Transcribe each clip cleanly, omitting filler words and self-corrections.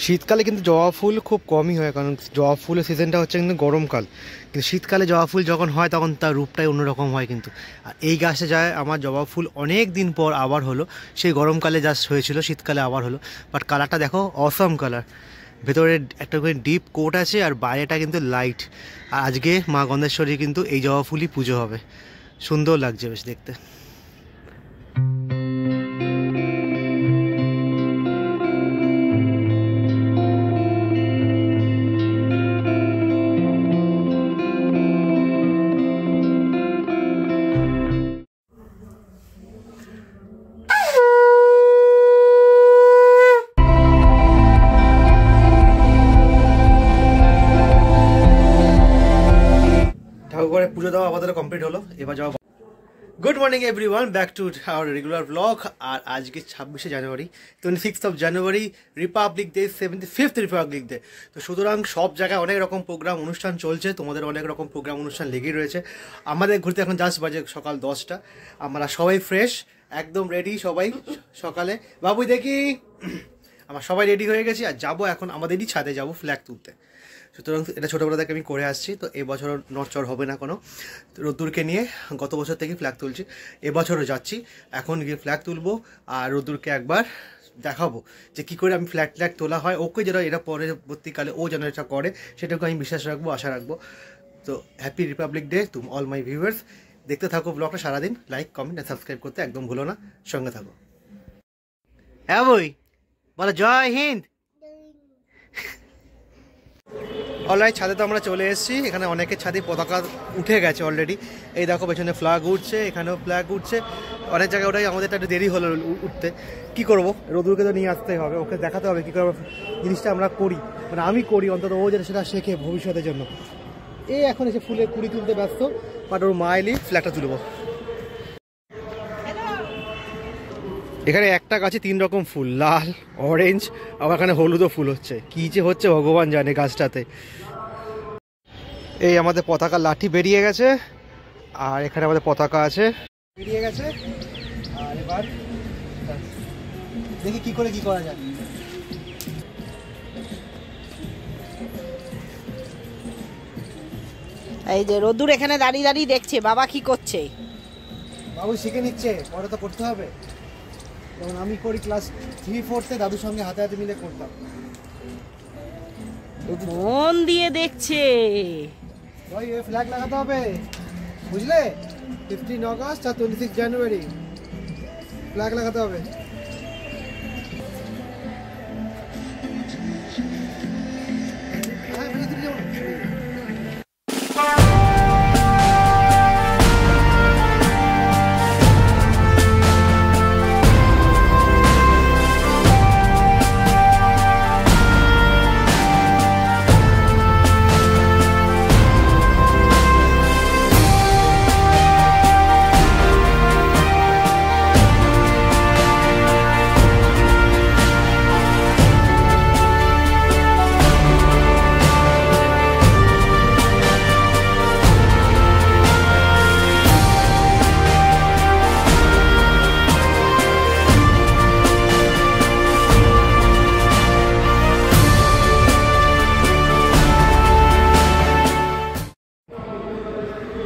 শীতকালে কিন্তু জবা ফুল খুব কমই হয়, কারণ জবা ফুলের সিজনটা হচ্ছে কিন্তু গরমকাল, কিন্তু শীতকালে জবা ফুল যখন হয় তখন তার রূপটাই অন্যরকম হয়। কিন্তু আর এই গাছে যায় আমার জবা ফুল অনেক দিন পর আবার হলো, সেই গরমকালে জাস্ট হয়েছিল, শীতকালে আবার হলো। বাট কালারটা দেখো, অসম কালার, ভেতরে একটা করে ডিপ কোট আছে আর বাইরেটা কিন্তু লাইট। আর আজকে মা গন্ধেশ্বরী কিন্তু এই জবা ফুলই পুজো হবে, সুন্দর লাগছে বেশ দেখতে। ঠাকুরঘরে পুজো দেওয়া আমাদের কমপ্লিট হলো, এবার যাওয়া। Good morning everyone, back to our regular blog. আর আজকে 26শে জানুয়ারি, 26th January, republic day, 75th republic day. তো সুতরাং সব জায়গায় অনেক রকম প্রোগ্রাম অনুষ্ঠান চলছে, তোমাদের অনেক রকম প্রোগ্রাম অনুষ্ঠান লেগেই রয়েছে। আমাদের ঘুরতে এখন জাস্ট বাজে সকাল 10টা, আমরা সবাই ফ্রেশ, একদম রেডি সবাই। সকালে বাবু দেখি আমরা সবাই রেডি হয়ে গেছি, আর যাবো এখন আমাদেরই ছাদে যাবো ফ্ল্যাগ তুলতে। সুতরাং এটা ছোটোবেলা থেকে আমি করে আসছি, তো এবছরও নড়চড় হবে না কোনো। রোদ্দুরকে নিয়ে গত বছর থেকেই ফ্ল্যাগ তুলছি, এবছরও যাচ্ছি, এখন গিয়ে ফ্ল্যাগ তুলবো। আর রোদ্দুরকে একবার দেখাবো যে কী করে আমি ফ্ল্যাগ তোলা হয়, ওকে যেন এটা পরবর্তীকালে ও যেন এটা করে, সেটাকে আমি বিশ্বাস রাখবো, আশা রাখবো। তো happy Republic day to all my viewers. দেখতে থাকো ব্লগটা সারাদিন, লাইক কমেন্ট আর সাবস্ক্রাইব করতে একদম ভুলো না, সঙ্গে থাকো। হ্যাঁ বই বলো, জয় হিন্দ। অলরাইট, ছাদে তো আমরা চলে এসেছি, এখানে অনেকের ছাদে পতাকা উঠে গেছে অলরেডি। এই দেখো পেছনে ফ্ল্যাগ উঠছে, এখানেও ফ্ল্যাগ উঠছে, অনেক জায়গায়। ওটাই আমাদের একটু দেরি হলো উঠতে, কী করবো, রোদুরকে তো নিয়ে আসতেই হবে, ওকে দেখাতে হবে কী করে জিনিসটা আমরা করি, মানে আমি করি অন্তত, ও যেন সেটা শেখে ভবিষ্যতের জন্য। এই এখন এসে ফুলের কুড়ি তুলতে ব্যস্ত, বাট ওর মা এলি ফ্ল্যাগটা তুলবো। এখানে একটা গাছে 3 রকম ফুল, লাল, অরেঞ্জ, আবার এখানে হলুদও ফুল হচ্ছে, কী যে হচ্ছে ভগবান জানে গাছটাতে। এই আমাদের পতাকা লাঠি বেরিয়ে গেছে, আর এখানে আমাদের পতাকা আছে বেরিয়ে গেছে। আর এবার দেখি কি করে কি করা যায়। এই যে রোদ্দুর এখানে দাঁড়িয়ে দাঁড়িয়ে দেখছে বাবা কি করছে। বাবু শিখে নিচ্ছে, পরে তো করতে হবে। যেমন আমি করি ক্লাস 3-4-তে, দাদুর সঙ্গে হাতে হাতে মিলে করতাম। মন দিয়ে দেখছে, ভাই এই ফ্ল্যাগ লাগাতে হবে, বুঝলে? 15 অগস্ট আর 26 জানুয়ারি ফ্ল্যাগ লাগাতে হবে।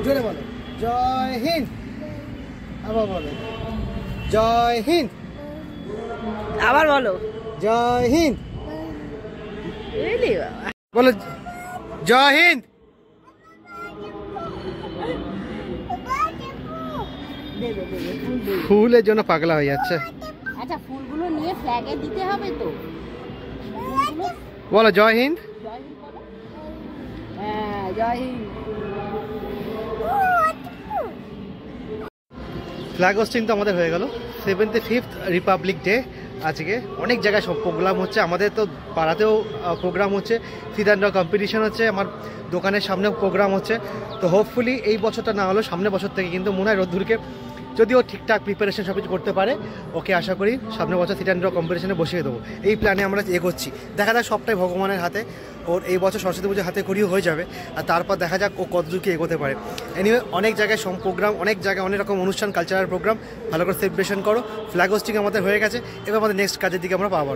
জোরে বলো, জয় হিন্দ। আবার বলো, জয় হিন্দ। আবার বলো, জয় হিন্দ। বলো, জয় হিন্দ। ফুলের জন্য পাগলা হয়ে যাচ্ছে। আচ্ছা ফুলগুলো নিয়ে ফ্ল্যাগে দিতে হবে তো। বলো জয় হিন্দ। হ্যাঁ জয় হিন্দ। ফ্ল্যাগ হোস্টিং তো আমাদের হয়ে গেল। 75th রিপাবলিক ডে আজকে অনেক জায়গায় সব প্রোগ্রাম হচ্ছে, আমাদের তো পাড়াতেও প্রোগ্রাম হচ্ছে, সিদ্ধান্ত কম্পিটিশন হচ্ছে, আমার দোকানের সামনেও প্রোগ্রাম হচ্ছে। তো হোপফুলি এই বছরটা না হলেও সামনের বছর থেকে কিন্তু মনে হয় রোদ্দুরকে যদিও ঠিকঠাক প্রিপারেশন সব কিছু করতে পারে, ওকে আশা করি সামনের বছর সিদ্ধান্ত কম্পিটিশনে বসিয়ে দেবো, এই প্ল্যানে আমরা এগোচ্ছি। দেখা যাক, সবটাই ভগবানের হাতে। ওর এই বছর সরস্বতী পুজো হাতে করিও হয়ে যাবে, আর তারপর দেখা যাক ও কতদূর কি এগোতে পারে। এনিওয়ে অনেক জায়গায় প্রোগ্রাম, অনেক জায়গায় অনেক রকম অনুষ্ঠান, কালচারাল প্রোগ্রাম, ভালো করে সেলিব্রেশন করো। ফ্ল্যাগ হোস্টিং আমাদের হয়ে গেছে, এবার আমাদের নেক্সট কাজের দিকে আমরা পাবো।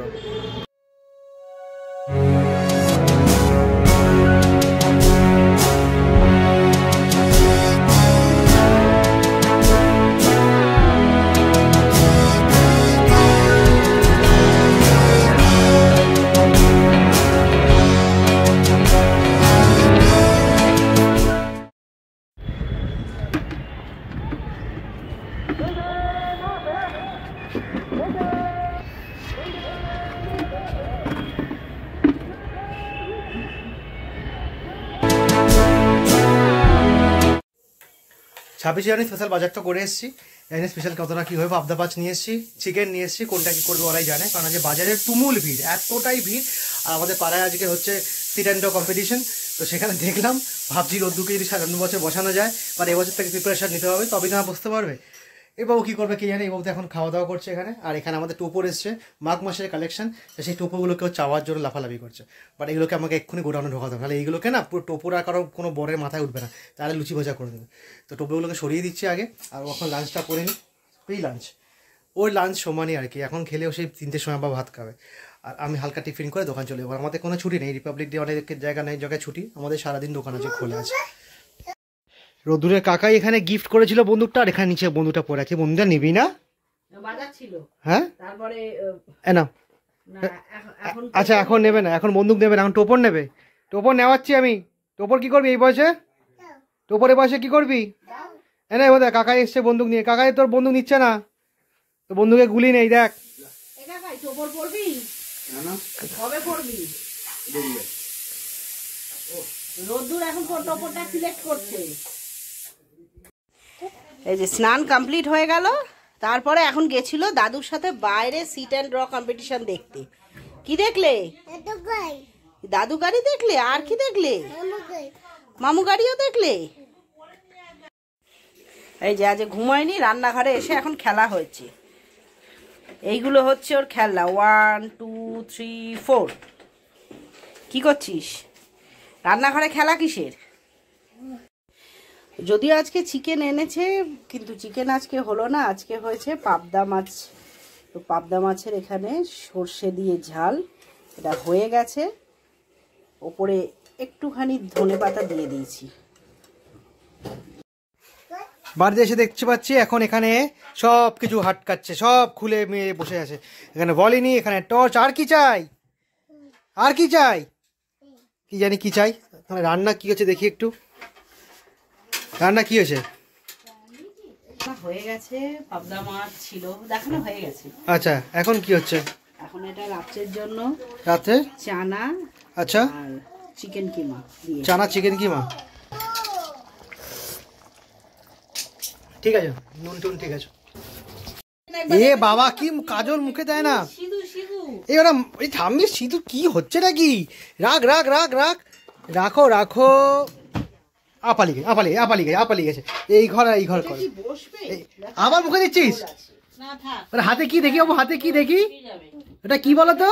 ছাব্বিশে জানি স্পেশাল বাজারটা করে এসেছি। এখানে স্পেশাল কতটা কী হবে, পাবদা মাছ নিয়ে এসেছি, চিকেন নিয়ে এসেছি, কোনটা কী করবে ওরাই জানে, কারণ আজকে বাজারের তুমুল ভিড়, এতটাই ভিড়। আর আমাদের পাড়ায় আজকে হচ্ছে সিট অ্যান্ড কম্পিটিশন, তো সেখানে দেখলাম, ভাবছি রোদ্দুকে যদি সামনের বছর বসানো যায়, মানে এবছর থেকে প্রিপারেশন নিতে হবে, তবে না বসতে পারবে। এবাবু কী করবে কে জানে, এবাবু তো এখন খাওয়া দাওয়া করছে এখানে। আর এখানে আমাদের টোপর এসছে, মাঘ মাসের কালেকশন, সেই টোপরগুলোকেও চাওয়ার জন্য লাফালাফি করছে। বাট এগুলোকে আমাকে এক্ষুনি গোডাউনে ঢোকাতে হবে, তাহলে এইগুলোকে না পুরো টোপর আর কারো কোনো বরের মাথায় উঠবে না, তাহলে লুচি ভাজা করে দেবে। তো টোপরগুলোকে সরিয়ে দিচ্ছি আগে, আর এখন লাঞ্চটা করে নিই, প্রি লাঞ্চ। ওর লাঞ্চ সমানই আর কি, এখন খেলেও সেই 3টের সময় বা ভাত খাবে। আর আমি হালকা টিফিন করে দোকান চলে যাবো। আমাদের কোনো ছুটি নেই, রিপাবলিক ডে অনেক জায়গায় ছুটি, আমাদের সারাদিন দোকান আছে, খোলা আছে। রোদ্দুরের কাকাই এখানে গিফট করেছিল বন্দুকটা, আর এখানে নিচে বন্দুকটা পড়ে আছে। বন্দুকটা নিবি না? হ্যাঁ, তারপরে না, আচ্ছা এখন নেবে না, এখন বন্দুক নেবে না, এখন টোপর নেবে। টোপর নেওয়াচ্ছি আমি। টোপর কি করবি এই বয়সে? টোপর এই বয়সে কি করবি? এনে বোধ কাকাই এসছে বন্দুক নিয়ে। কাকাই তোর বন্দুক নিচ্ছে না, তো বন্দুকে গুলি নেই, দেখ। এই যে স্নান কমপ্লিট হয়ে গেল, তারপরে এখন গেছিল দাদুর সাথে বাইরে সিট অ্যান্ড ড্র কম্পিটিশন দেখতে। কি দেখলে? দাদু গাড়ি দেখলে? আর কি দেখলে? মামু গাড়িও দেখলে? এই যে আজ ঘুমায়নি, রান্নাঘরে এসে এখন খেলা হয়েছে। এইগুলো হচ্ছে ওর খেলনা, 1 2 3 4। কি করছিস? রান্নাঘরে খেলা কিসের? যদিও আজকে চিকেন এনেছে, কিন্তু চিকেন আজকে হলো না, আজকে হয়েছে পাবদা মাছ। তো পাবদা মাছের এখানে সর্ষে দিয়ে ঝাল, এটা হয়ে গেছে। ওপরে একটুখানি ধনেপাতা দিয়ে দিয়েছি। বাড়িতে এসে দেখতে পাচ্ছি এখন এখানে সব কিছু হাটকাচ্ছে, সব খুলে মেয়ে বসে আছে। এখানে বলিনি, এখানে টর্চ। আর কি চাই? আর কি চাই? কি জানি কি চাই। রান্না কি হচ্ছে দেখি একটু, রান্না কি হয়েছে? হয়ে গেছে, পাবদা মাছ ছিল, দেখানো হয়ে গেছে। আচ্ছা, এখন কি হচ্ছে? এখন এটা রাতের জন্য, রাতে চানা, আচ্ছা, আর চিকেন কিমা দিয়ে। চানা চিকেন কিমা, ঠিক আছে, নুন টুন ঠিক আছে। এ বাবা, কি কাজল মুখে দেয় না। এই ওরা এই থামবি, সিঁদুর কি হচ্ছে নাকি? রাখ রাখ রাখ রাখ, রাখো রাখো। আপালি গেছে, আপালি গেছে। এই ঘর কর। আবার মুখে দিচ্ছিস? হাতে কি দেখি বাবু, হাতে কি দেখি? এটা কি বলতো?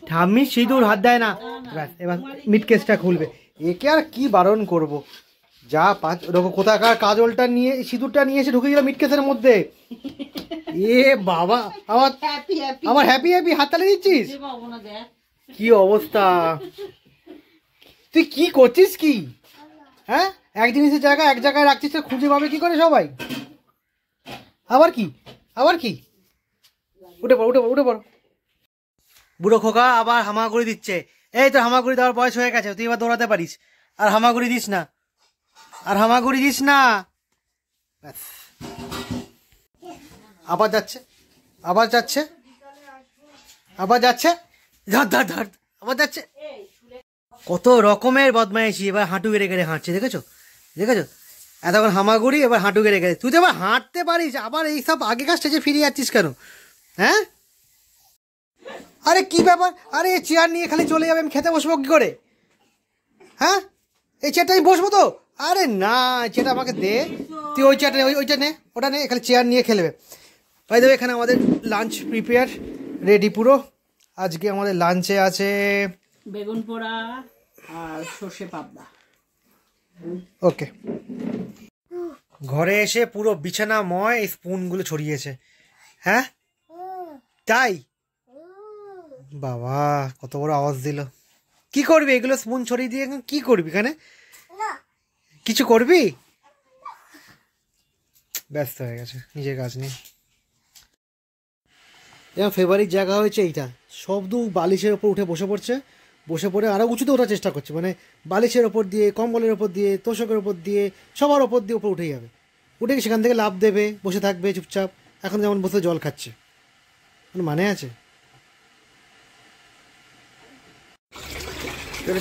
ঠাম্মি সিঁদুর হাত দেয় না। এবার মিড কেসটা খুলবে। একে আর কি বারণ করব? যা পাঁচ কোথাকার কাজলটা নিয়ে, সিঁদুরটা নিয়ে এসে ঢুকে গেল মিড কেসের মধ্যে। এ বাবা, আমার হ্যাপি হ্যাপি হাততালি দিচ্ছিস? কি অবস্থা! তুই কি করছিস কি? হ্যাঁ, এক জিনিসের জায়গা এক জায়গায় রাখছিস, তো খুঁজে পাবে কি করে সবাই? আবার কি? আবার কি? উঠে পড়, উঠে পড়, উঠে পড়। বুড়ো খোকা আবার হামাগুড়ি দিচ্ছে। এই তো হামাগুড়ি দেওয়ার বয়স হয়ে গেছে, তুই এবার দৌড়াতে পারিস। আর হামাগুড়ি দিস না, আর হামাগুড়ি দিস না। আবার যাচ্ছে, আবার যাচ্ছে, আবার যাচ্ছে, ধর ধর ধর, আবার যাচ্ছে। কত রকমের বদমাইশি। এবার হাঁটু গেড়ে গেড়ে হাঁটছে, দেখেছো? দেখেছো? এতক্ষণ হামাগুড়ি, এবার হাঁটু গেড়ে গেড়ে। তুই তো এবার হাঁটতে পারিস, আবার এইসব আগেকার স্টেজে ফিরে যাচ্ছিস কেন? হ্যাঁ, আরে কি ব্যাপার? আরে চেয়ার নিয়ে খালি চলে যাবে, আমি খেতে বসবো কি করে? হ্যাঁ, এই চেয়ারটা আমি বসবো তো? আরে না, চেয়ারটা আমাকে দে। তুই ওই চেয়ারটা, ওইটা নে, ওটা নে, খালি চেয়ার নিয়ে খেলবে। ভাই দেবে, এখানে আমাদের লাঞ্চ প্রিপেয়ার রেডি পুরো। আজকে আমাদের লাঞ্চে আছে বেগুন পোড়া আর সর্ষে পাবদা। ওকে। ঘরে এসে পুরো বিছানাময় এই স্পুনগুলো ছড়িয়েছে। হ্যাঁ তাই? বাবা, কত বড় আওয়াজ দিল। কি করবি এগুলো স্পুন ছড়িয়ে দিয়ে? কি করবি এখানে? কিছু করবি? ব্যস্ত হয়ে গেছে নিজের কাজ নিয়ে। এবার ফেভারিট জায়গা হয়েছে এইটা। সব দু বালিশের ওপর উঠে বসে পড়ছে, বসে পড়ে আরও উঁচুতে ওঠার চেষ্টা করছে, মানে বালিশের ওপর দিয়ে, কম্বলের ওপর দিয়ে, তোষকের ওপর দিয়ে, সবার ওপর দিয়ে ওপর উঠে যাবে। উঠে সেখান থেকে লাফ দেবে, বসে থাকবে চুপচাপ। এখন যেমন বসে জল খাচ্ছে, কোনো মানে আছে?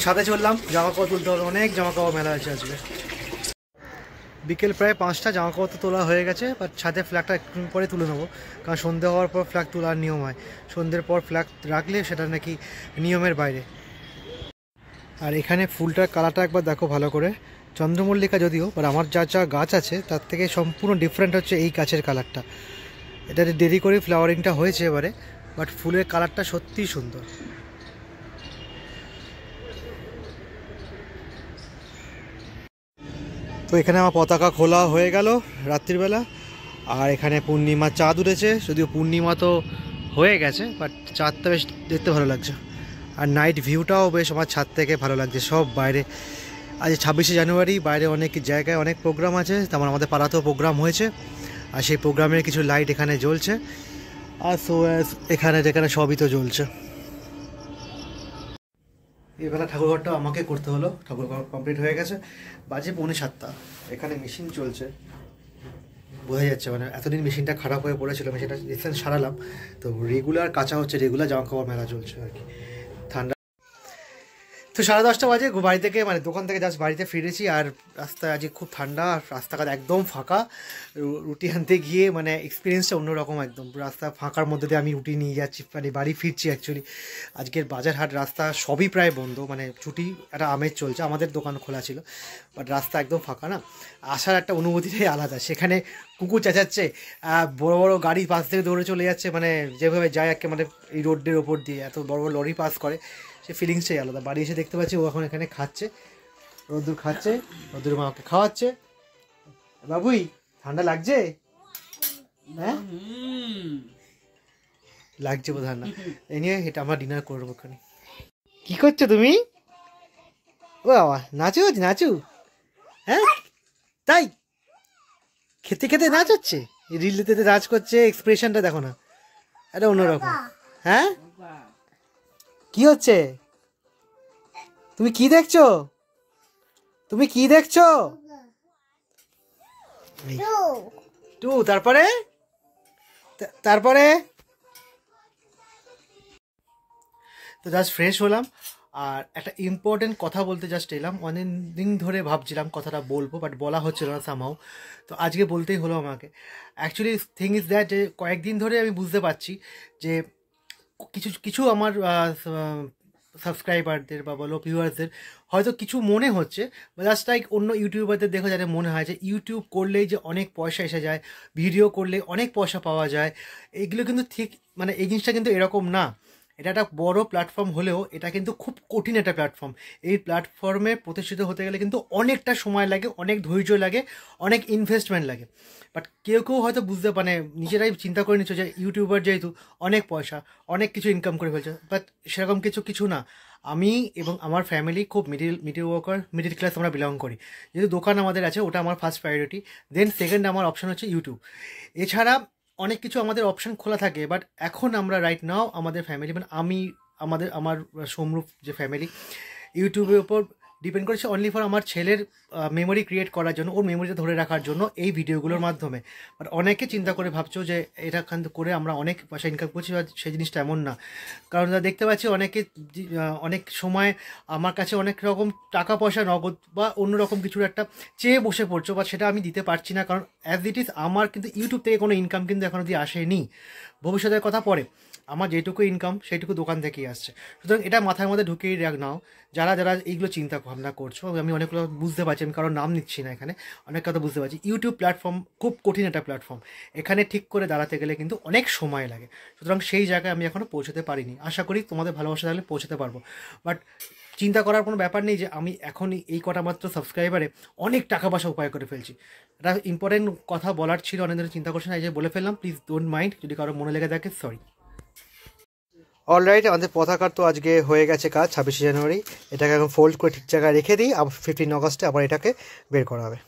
ছাদে চললাম, জামা কাপড় তুলতে হবে, অনেক জামা কাপড় মেলা আছে আজকে। বিকেল প্রায় 5টা, জামা কাপড় তো তোলা হয়ে গেছে, বাট ছাদে ফ্ল্যাগটা একটু পরে তুলে নেবো, কারণ সন্ধে হওয়ার পর ফ্ল্যাগ তোলার নিয়ম হয়। সন্ধ্যের পর ফ্ল্যাগ রাখলে সেটা নাকি নিয়মের বাইরে। আর এখানে ফুলটার কালারটা একবার দেখো ভালো করে, চন্দ্রমল্লিকা যদিও, বাট আমার যা যা গাছ আছে তার থেকে সম্পূর্ণ ডিফারেন্ট হচ্ছে এই গাছের কালারটা। এটাতে দেরি করে ফ্লাওয়ারিংটা হয়েছে এবারে, বাট ফুলের কালারটা সত্যিই সুন্দর। তো এখানে আমার পতাকা খোলা হয়ে গেল রাত্রিবেলা, আর এখানে পূর্ণিমা চাঁদ উঠেছে, যদিও পূর্ণিমা তো হয়ে গেছে, বাট চাঁদটা বেশ দেখতে ভালো লাগছে। আর নাইট ভিউটাও বেশ আমার ছাদ থেকে ভালো লাগছে। সব বাইরে, আজ 26শে জানুয়ারি, বাইরে অনেক জায়গায় অনেক প্রোগ্রাম আছে, তেমন আমাদের পাড়াতেও প্রোগ্রাম হয়েছে, আর সেই প্রোগ্রামের কিছু লাইট এখানে জ্বলছে, আর সো এখানে সবই তো জ্বলছে। এবেলা ঠাকুরঘরটা আমাকে করতে হলো, ঠাকুরঘর কমপ্লিট হয়ে গেছে, বাজে 6:45। এখানে মেশিন চলছে, বোঝা যাচ্ছে, মানে এতদিন মেশিনটা খারাপ হয়ে পড়েছিল, মেশিনটা রিসেন্ট সারালাম, তো রেগুলার কাঁচা হচ্ছে, রেগুলার জামা কাপড় মেলা চলছে আর কি। ঠান্ডা তো 10:30 বাজে বাড়ি থেকে, মানে দোকান থেকে জাস্ট বাড়িতে ফিরেছি, আর রাস্তায় আজকে খুব ঠান্ডা, আর রাস্তাঘাট একদম ফাঁকা। রুটি আনতে গিয়ে মানে এক্সপিরিয়েন্সটা অন্যরকম, একদম রাস্তা ফাঁকার মধ্যে দিয়ে আমি রুটি নিয়ে যাচ্ছি, মানে বাড়ি ফিরছি। অ্যাকচুয়ালি আজকের বাজার হাট রাস্তা সবই প্রায় বন্ধ, মানে ছুটি, একটা আমেজ চলছে, আমাদের দোকান খোলা ছিল, বাট রাস্তা একদম ফাঁকা না, আসার একটা অনুভূতিটাই আলাদা। সেখানে কুকুর চেঁচাচ্ছে, বড় বড় গাড়ি পাশ থেকে দৌড়ে চলে যাচ্ছে, মানে যেভাবে যায় একে, মানে এই রোডের ওপর দিয়ে এত বড় বড় লরি পাস করে, সে ফিলিংসটাই আলাদা। বাড়ি এসে দেখতে পাচ্ছি ও এখন এখানে খাচ্ছে, রোদ্দুর খাচ্ছে, রোদ্দুর মা ওকে খাওয়াচ্ছে। বাবুই ঠান্ডা লাগছে? হ্যাঁ লাগছে বোধহয় না। এই নিয়ে এটা আমরা ডিনার করবো ওখানে। কি করছো তুমি? ও বাবা, নাচু নাচু, হ্যাঁ তাই খেতে খেতে নাচ হচ্ছে, রিলেতে নাচ করছে, এক্সপ্রেশনটা দেখো না, এটা অন্যরকম। হ্যাঁ কি হচ্ছে? তুমি কি দেখছো? তুমি কি দেখছো? টু, তারপরে তারপরে তো জাস্ট ফ্রেশ হলাম, আর একটা ইম্পর্টেন্ট কথা বলতে জাস্ট এলাম। অনেক দিন ধরে ভাবছিলাম কথাটা বলবো, বাট বলা হচ্ছিল না সামহাও, তো আজকে বলতেই হলো আমাকে। অ্যাকচুয়ালি থিং ইজ দ্যাট, যে কয়েকদিন ধরে আমি বুঝতে পারছি যে কিছু কিছু আমার সাবস্ক্রাইবারদের বা বলো ভিউয়ার্সদের হয়তো কিছু মনে হচ্ছে, জাস্ট লাইক অন্য ইউটিউবারদের দেখো যাদের মনে হয় যে ইউটিউব করলেই যে অনেক পয়সা এসে যায়, ভিডিও করলে অনেক পয়সা পাওয়া যায়, এগুলো কিন্তু ঠিক, মানে এই জিনিসটা কিন্তু এরকম না। এটা একটা বড় প্ল্যাটফর্ম হলেও এটা কিন্তু খুব কঠিন একটা প্ল্যাটফর্ম। এই প্ল্যাটফর্মে প্রতিষ্ঠিত হতে গেলে কিন্তু অনেকটা সময় লাগে, অনেক ধৈর্য লাগে, অনেক ইনভেস্টমেন্ট লাগে। বাট কেউ কেউ হয়তো বুঝতে, মানে নিজেরাই চিন্তা করে নিচ্ছ যে ইউটিউবার যেহেতু অনেক পয়সা, অনেক কিছু ইনকাম করে ফেলছে, বাট সেরকম কিছু না। আমি এবং আমার ফ্যামিলি খুব মিডিল ক্লাস আমরা বিলং করি, যেহেতু দোকান আমাদের আছে, ওটা আমার ফার্স্ট প্রায়োরিটি, দেন সেকেন্ড আমার অপশান হচ্ছে ইউটিউব। এছাড়া অনেক কিছু আমাদের অপশান খোলা থাকে, বাট এখন আমরা রাইট নাও আমাদের ফ্যামিলি, মানে আমার সমরূপ যে ফ্যামিলি, ইউটিউবের উপর ডিপেন্ড করেছে অনলি ফর আমার ছেলের মেমোরি ক্রিয়েট করার জন্য, ওর মেমোরিটা ধরে রাখার জন্য এই ভিডিওগুলোর মাধ্যমে। বাট অনেকে চিন্তা করে ভাবছো যে এটা করে আমরা অনেক পয়সা ইনকাম করছি, বা সেই জিনিসটা এমন না। কারণ দেখতে পাচ্ছি অনেকে অনেক সময় আমার কাছে অনেক রকম টাকা পয়সা, নগদ বা অন্যরকম কিছুর একটা চেয়ে বসে পড়ছো, বা সেটা আমি দিতে পারছি না, কারণ অ্যাজ ইট ইজ আমার কিন্তু ইউটিউব থেকে কোনো ইনকাম কিন্তু এখনো অবধি আসেনি। ভবিষ্যতের কথা পরে, আমার যেটুকু ইনকাম সেইটুকু দোকান থেকেই আসছে। সুতরাং এটা মাথার মধ্যে ঢুকিয়ে নাও, যারা যারা এইগুলো চিন্তা ভাবনা করছো। আমি অনেকগুলো বুঝতে পারছি, আমি কারোর নাম নিচ্ছি না এখানে, অনেক কথা বুঝতে পারছি। ইউটিউব প্ল্যাটফর্ম খুব কঠিন একটা প্ল্যাটফর্ম, এখানে ঠিক করে দাঁড়াতে গেলে কিন্তু অনেক সময় লাগে। সুতরাং সেই জায়গায় আমি এখনও পৌঁছতে পারিনি, আশা করি তোমাদের ভালোবাসা থাকলে পৌঁছতে পারবো। বাট চিন্তা করার কোনো ব্যাপার নেই যে আমি এখনই এই কটা মাত্র সাবস্ক্রাইবারে অনেক টাকা পয়সা উপায় করে ফেলছি। এটা ইম্পর্টেন্ট কথা বলার ছিল, অনেক ধরে চিন্তা করছি না, এই যে বলে ফেললাম, প্লিজ ডোন্ট মাইন্ড, যদি কারো মনে লেগে থাকে, সরি। অলরাইট, আমাদের পতাকার তো আজকে হয়ে গেছে কাজ, 26শে জানুয়ারি। এটাকে এখন ফোল্ড করে ঠিক জায়গায় রেখে দিই, 15 অগস্টে আবার এটাকে বের করা হবে।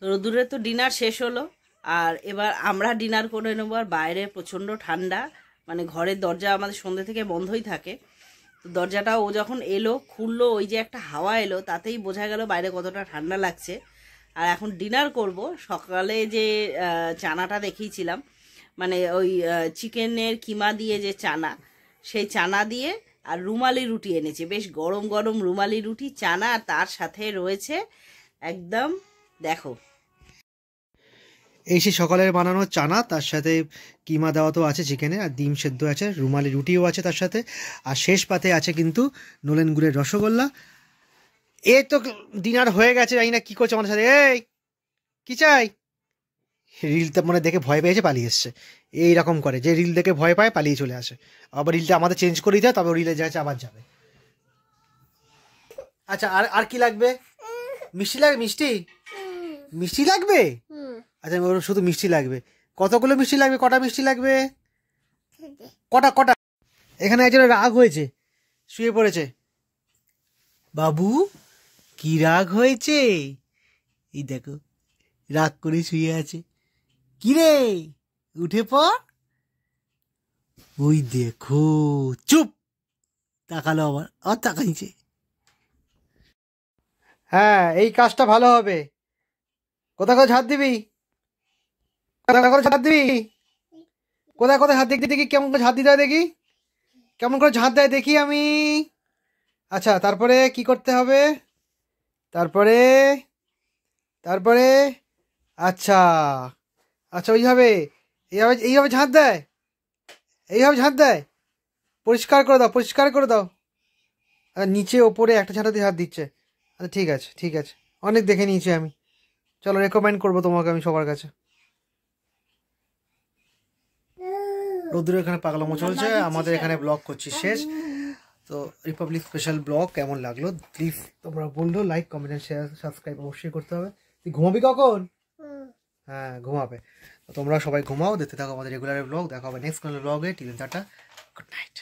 রোদুরে তো ডিনার শেষ হলো, আর এবার আমরা ডিনার করে নেবো। আর বাইরে প্রচণ্ড ঠান্ডা, মানে ঘরের দরজা আমাদের সন্ধ্যে থেকে বন্ধই থাকে, তো দরজাটা ও যখন এলো খুললো, ওই যে একটা হাওয়া এলো, তাতেই বোঝা গেল বাইরে কতটা ঠান্ডা লাগছে। আর এখন ডিনার করব। সকালে যে চানাটা দেখিয়েছিলাম, মানে ওই চিকেনের কিমা দিয়ে যে চানা, সেই চানা দিয়ে আর রুমালি রুটি এনেছে, বেশ গরম গরম রুমালি রুটি, চানা, আর তার সাথে রয়েছে একদম দেখো এই সেই সকালের বানানো চানা, তার সাথে কিমা দেওয়া তো আছে চিকেনে, আর ডিম সেদ্ধ আছে, রুমালি রুটিও আছে তার সাথে, আর শেষ পাতে আছে কিন্তু নলেন গুড়ের রসগোল্লা। এ তো ডিনার হয়ে গেছে, জানি না কী করছে আমার সাথে। এই কী চাই? রিলটা মানে দেখে ভয় পেয়েছে, পালিয়ে এসছে। এইরকম করে, যে রিল দেখে ভয় পায় পালিয়ে চলে আসে, আবার রিলটা আমাদের চেঞ্জ করে দিতে হয়, তবে রিলে যাচ্ছে আবার যাবে। আচ্ছা, আর আর কি লাগবে? মিষ্টি লাগবে? মিষ্টি মিষ্টি লাগবে? আচ্ছা, ওর শুধু মিষ্টি লাগবে। কতগুলো মিষ্টি লাগবে? কটা মিষ্টি লাগবে? কটা কটা? এখানে একজনের রাগ হয়েছে, শুয়ে পড়েছে। বাবু, কি রাগ হয়েছে? এই দেখো, রাগ করে শুয়ে আছে। কি রে, উঠে পড়। ওই দেখো, চুপ। তাকালো আবার, আর তাকাইছে। হ্যাঁ, এই কাজটা ভালো হবে। কোথায় কোথায় ঝাঁট দিবি? কোথায় কোথায় ঝাঁট দিবি? কোথায় কোথায় ঝাঁট দেখি দেখি, কেমন করে ঝাঁট দিতে হয় দেখি, কেমন করে ঝাঁট দেয় দেখি আমি। আচ্ছা, তারপরে কি করতে হবে? তারপরে তারপরে আচ্ছা আচ্ছা, ওইভাবে, এইভাবে এইভাবে ঝাঁট দেয়, এইভাবে ঝাঁট দেয়। পরিষ্কার করে দাও, পরিষ্কার করে দাও। আর নিচে ওপরে একটা ঝাঁটা দিয়ে হাত দিচ্ছে। আচ্ছা, ঠিক আছে ঠিক আছে, অনেক দেখে নিয়েছি আমি। চলো, রেকমেন্ড করবো তোমাকে আমি সবার কাছে। রোদ্দুর এখানে পাগলামো চলছে, আমাদের এখানে ব্লগ করছি শেষ। তো রিপাবলিক স্পেশাল ব্লগ কেমন লাগলো প্লিজ তোমরা বললো, লাইক কমেন্ট শেয়ার সাবস্ক্রাইব অবশ্যই করতে হবে। তুই ঘুমাবি কখন? হ্যাঁ, ঘুমাবে। তো তোমরা সবাই ঘুমাও, দেখতে থাকো আমাদের রেগুলার ব্লগ। দেখা হবে নেক্সট কোনো ব্লগে। Till tata, good night.